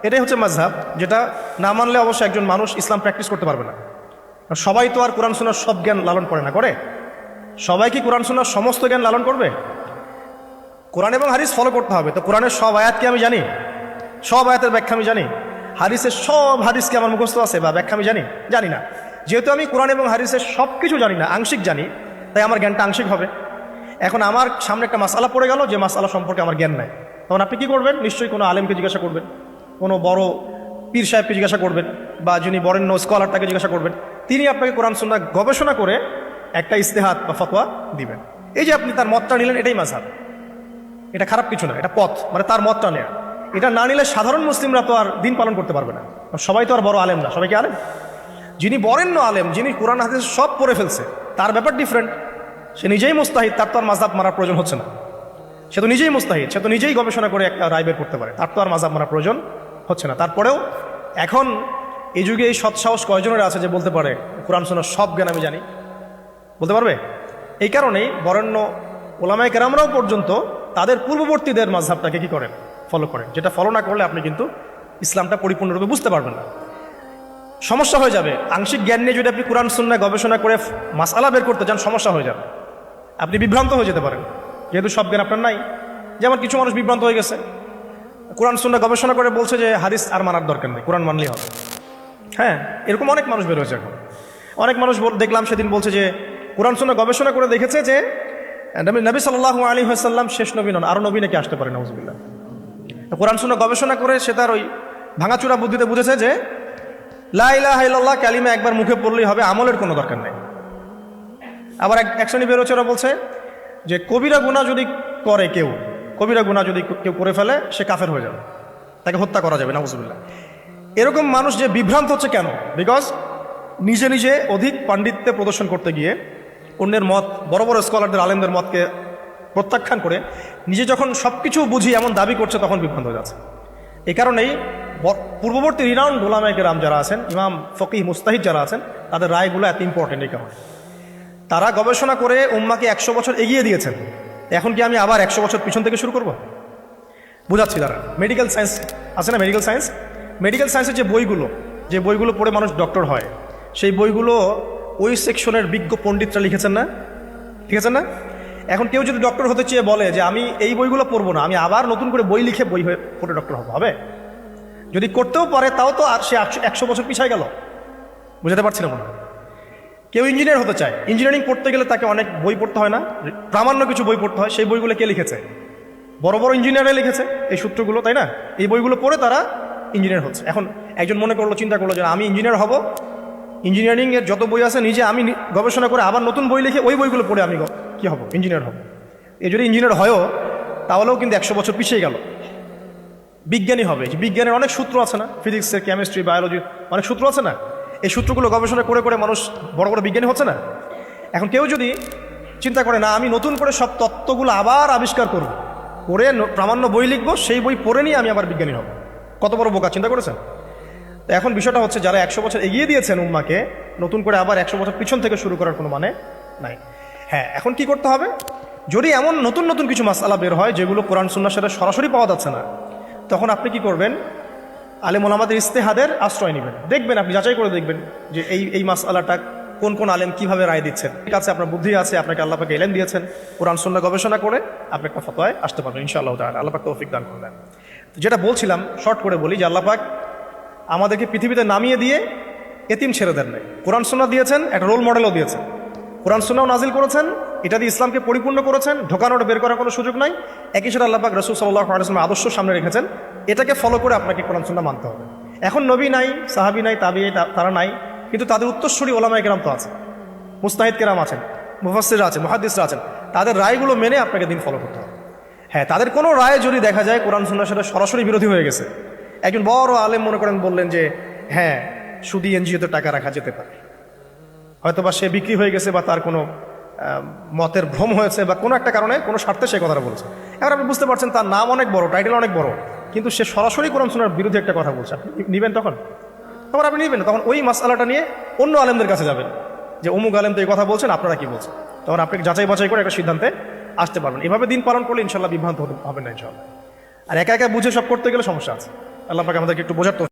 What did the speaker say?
এটাই হচ্ছে মাযহাব, যেটা না মানলে অবশ্যই একজন মানুষ ইসলাম প্র্যাকটিস করতে পারবে না। সবাই তো আর কোরআন সুন্নাহর সব জ্ঞান লালন করে না, করে? সবাই কি কোরআন সুন্নাহর সমস্ত জ্ঞান লালন করবে? কোরআন এবং হাদিস ফলো করতে হবে। তো কোরআনের সব আয়াত কি আমি জানি? সব আয়াতের ব্যাখ্যা আমি জানি? হাদিসের সব হাদিস কি আমার মুখস্থ আছে বা ব্যাখ্যা আমি জানি? জানি না। যেহেতু আমি কোরআন এবং হাদিসের সব কিছু জানি না, আংশিক জানি, তাই আমার জ্ঞানটা আংশিক হবে। এখন আমার সামনে একটা মাসআলা পড়ে গেল, যে মাসআলা সম্পর্কে আমার জ্ঞান নাই, তখন আপনি কি করবেন? নিশ্চয়ই কোনো আলেমকে জিজ্ঞাসা করবেন, কোনো বড় পীর সাহেবকে জিজ্ঞাসা করবেন, বা যিনি বরেণ্য স্কলার তাকে জিজ্ঞাসা করবেন। তিনি আপনাকে কোরআন সুন্নাহ গবেষণা করে একটা ইস্তেহাদ বা ফতোয়া দিবেন। এই যে আপনি তার মতটা নিলেন, এটাই মাযহাব। এটা খারাপ কিছু না, এটা পথ, মানে তার মতটা নেয়া। এটা না নিলে সাধারণ মুসলিমরা তো আর দিন পালন করতে পারবে না। সবাই তো আর বড় আলেম না। সবাই কি আলেম? যিনি বরেণ্য আলেম, যিনি কোরআন হাদিস সব পড়ে ফেলছে, তার ব্যাপার ডিফারেন্ট। সে নিজেই মুস্তাহিদ, তার তো আর মাযহাব মারার প্রয়োজন হচ্ছে না। সে তো নিজেই মুস্তাহিদ, সে তো নিজেই গবেষণা করে একটা রায় বের করতে পারে, তার তো আর মাযহাব মারার প্রয়োজন হচ্ছে না। তারপরেও এখন এই যুগে এই সৎসাহস কয়জনের আছে যে বলতে পারে কোরআন সুন্নাহর সব জ্ঞান আমি জানি? বলতে পারবে? এই কারণেই বরেণ্য ওলামায়ে কেরামরাও পর্যন্ত তাদের পূর্ববর্তীদের মাযহাবটাকে কি করেন? ফলো করেন। যেটা ফলো না করলে আপনি কিন্তু ইসলামটা পরিপূর্ণরূপে বুঝতে পারবেন না। সমস্যা হয়ে যাবে। আংশিক জ্ঞান নিয়ে যদি আপনি কোরআন সুন্নাহ গবেষণা করে মাসআলা বের করতে চান, সমস্যা হয়ে যাবে। আপনি বিভ্রান্ত হয়ে যেতে পারেন, যেহেতু সব জ্ঞান আপনার নাই। যেমন কিছু মানুষ বিভ্রান্ত হয়ে গেছে, কোরআন সুন্নাহ গবেষণা করে বলছে যে হাদিস আর মানার দরকার নেই, কোরআন মানলেই হবে। হ্যাঁ, এরকম অনেক মানুষ বের হয়েছে এখন। অনেক মানুষ দেখলাম সেদিন বলছে যে কোরআন সুন্নাহ গবেষণা করে দেখেছে যে নবী সাল্লাল্লাহু আলাইহি ওয়াসাল্লাম শেষ নবী নন, আরো নবী নাকি আসতে পারে, নাউজুবিল্লাহ। কোরআন সুন্নাহ গবেষণা করে সে তার ওই ভাঙাচুরা বুদ্ধিতে বুঝেছে যে লা ইলাহা ইল্লাল্লাহ কালিমা একবার মুখে পড়লেই হবে, আমলের কোনো দরকার নেই। আবার এক শ্রেণী বেরোচ্ছে, ওরা বলছে যে কবিরা গুনাহ যদি করে কেউ, কবিরা গুনাহ যদি কেউ করে ফেলে, সে কাফের হয়ে যাবে, তাকে হত্যা করা যাবে, নাউজুবিল্লাহ। এরকম মানুষ যে বিভ্রান্ত হচ্ছে কেন? বিকজ নিজে নিজে অধিক পাণ্ডিত্য প্রদর্শন করতে গিয়ে অন্যের মত, বড় বড় স্কলারদের আলেমদের মতকে প্রত্যাখ্যান করে নিজে যখন সব কিছু বুঝি এমন দাবি করছে, তখন বিভ্রান্ত হয়ে যাচ্ছে। এই কারণেই পূর্ববর্তী রিনাউন্ড উলামায়ে কেরাম যারা আছেন, ইমাম ফকিহ মুস্তাহিদ যারা আছেন, তাদের রায়গুলো এত ইম্পর্টেন্ট। এই কারণে তারা গবেষণা করে উম্মাকে 100 বছর এগিয়ে দিয়েছেন। এখন কি আমি আবার 100 বছর পিছন থেকে শুরু করব? বুঝাচ্ছি তারা। মেডিকেল সায়েন্স আছে না, মেডিকেল সায়েন্স, মেডিকেল সায়েন্সের যে বইগুলো পড়ে মানুষ ডক্টর হয়, সেই বইগুলো ওই সেকশনের বিজ্ঞ পণ্ডিতরা লিখেছেন না, ঠিক আছে না? এখন কেউ যদি ডক্টর হতে চেয়ে বলে যে আমি এই বইগুলো পড়বো না, আমি আবার নতুন করে বই লিখে বই হয়ে পড়ে ডক্টর হবে? যদি করতেও পারে, তাও তো আর সে 100 বছর পিছায় গেল। বুঝাতে পারছি না মনে হয়। কেউ ইঞ্জিনিয়ার হতে চায়, ইঞ্জিনিয়ারিং পড়তে গেলে তাকে অনেক বই পড়তে হয় না? প্রামাণ্য কিছু বই পড়তে হয়। সেই বইগুলো কে লিখেছে? বড় বড় ইঞ্জিনিয়াররা লিখেছে এই সূত্রগুলো, তাই না? এই বইগুলো পড়ে তারা ইঞ্জিনিয়ার হচ্ছে। এখন একজন মনে করলো, চিন্তা করলো যে আমি ইঞ্জিনিয়ার হব, ইঞ্জিনিয়ারিং এর যত বই আছে নিজে আমি গবেষণা করে আবার নতুন বই লিখে ওই বইগুলো পড়ে আমি কি হব? ইঞ্জিনিয়ার হব। এই যদি ইঞ্জিনিয়ার হয়ও, তাহলেও কিন্তু 100 বছর পিছিয়ে গেল। বিজ্ঞানী হবে, বিজ্ঞানের অনেক সূত্র আছে না, ফিজিক্সের, কেমিস্ট্রি, বায়োলজির অনেক সূত্র আছে না? এই সূত্রগুলো গবেষণা করে করে মানুষ বড় বড় বিজ্ঞানী হচ্ছে না? এখন কেউ যদি চিন্তা করে না আমি নতুন করে সব তত্ত্বগুলো আবার আবিষ্কার করব, করে প্রামাণ্য বই লিখবো, সেই বই পড়ে নিয়ে আমি আবার বিজ্ঞানী হব, কত বড় বোকা! চিন্তা করেছেন? তো এখন বিষয়টা হচ্ছে, যারা 100 বছর এগিয়ে দিয়েছেন উম্মাকে, নতুন করে আবার 100 বছর পিছন থেকে শুরু করার কোনো মানে নাই। হ্যাঁ, এখন কি করতে হবে? যদি এমন নতুন নতুন কিছু মাসআলা বের হয় যেগুলো কোরআন সুন্নাহর সাথে সরাসরি পাওয়া যাচ্ছে না, তখন আপনি কি করবেন? আলেম ওলামাদের ইস্তেহাদের আশ্রয় নেবেন। দেখবেন, আপনি যাচাই করে দেখবেন যে এই মাসআলাটা কোন কোন আলেম কিভাবে রায় দিচ্ছেন। ঠিক আছে, আপনার বুদ্ধি আছে, আপনাকে আল্লাহ পাক ইলম দিয়েছেন, কোরআন সুন্নাহ গবেষণা করে আপনি একটা ফতোয়ায় আসতে পারবেন ইনশাআল্লাহ তাআলা। আল্লাহ পাক তৌফিক দান করবেন। যেটা বলছিলাম, শর্ট করে বলি, যে আল্লাহ পাক আমাদেরকে পৃথিবীতে নামিয়ে দিয়ে এতিম ছেড়ে দেন নাই। কোরআন সুন্নাহ দিয়েছেন, একটা রোল মডেলও দিয়েছেন। কোরআন সুন্নাহ নাজিল করেছেন, এটা দিয়ে ইসলামকে পরিপূর্ণ করেছেন, ঢোকানোটা বের করার কোনো সুযোগ নাই। একই সাথে আল্লাহ পাক রাসূল সাল্লাল্লাহু আলাইহি ওয়াসাল্লামের আদর্শ সামনে রেখেছেন, এটাকে ফলো করে আপনাকে কোরআন সুন্নাহ মানতে হবে। এখন নবী নাই, সাহাবী নাই, তাবিঈ তারা নাই, কিন্তু তাদের উত্তরসূরি ওলামায়ে কেরাম তো আছে, মুস্তাহিদ কেরাম আছেন, মুফাসসিররা আছেন, মুহাদ্দিসরা আছেন। তাদের রায়গুলো মেনে আপনাকে দিন ফলো করতে হবে। হ্যাঁ, তাদের কোনো রায় যদি দেখা যায় কোরআন সুন্নাহর সাথে সরাসরি বিরোধী হয়ে গেছে, একজন বড় আলেম মনে করেন বললেন যে হ্যাঁ, সুদী এনজিওতে টাকা রাখা যেতে পারে, হয়তোবা সে বিক্রি হয়ে গেছে বা তার কোনো মতের ভ্রম হয়েছে বা কোনো একটা কারণে, কোনো স্বার্থে সে কথাটা বলেছে। এবার আপনি বুঝতে পারছেন তার নাম অনেক বড়, টাইটেল অনেক বড়, কিন্তু সে সরাসরি কোরআন সুন্নাহর বিরুদ্ধে একটা কথা বলছে। আপনি নিবেন? তখন আপনি নিবেন, তখন ওই মাসআলাটা নিয়ে অন্য আলেমদের কাছে যাবেন যে অমুক আলেম তো এই কথা বলছেন, আপনারা কি বলছেন? তখন আপনি যাচাই বাছাই করে একটা সিদ্ধান্তে আসতে পারবেন। এভাবে দিন পালন করলে ইনশাআল্লাহ বিভ্রান্ত হবেন না ইনশাআল্লাহ। আর একা একা বুঝে সব করতে গেলে সমস্যা আছে। আল্লাহ পাক আমাদেরকে একটু বোঝার তো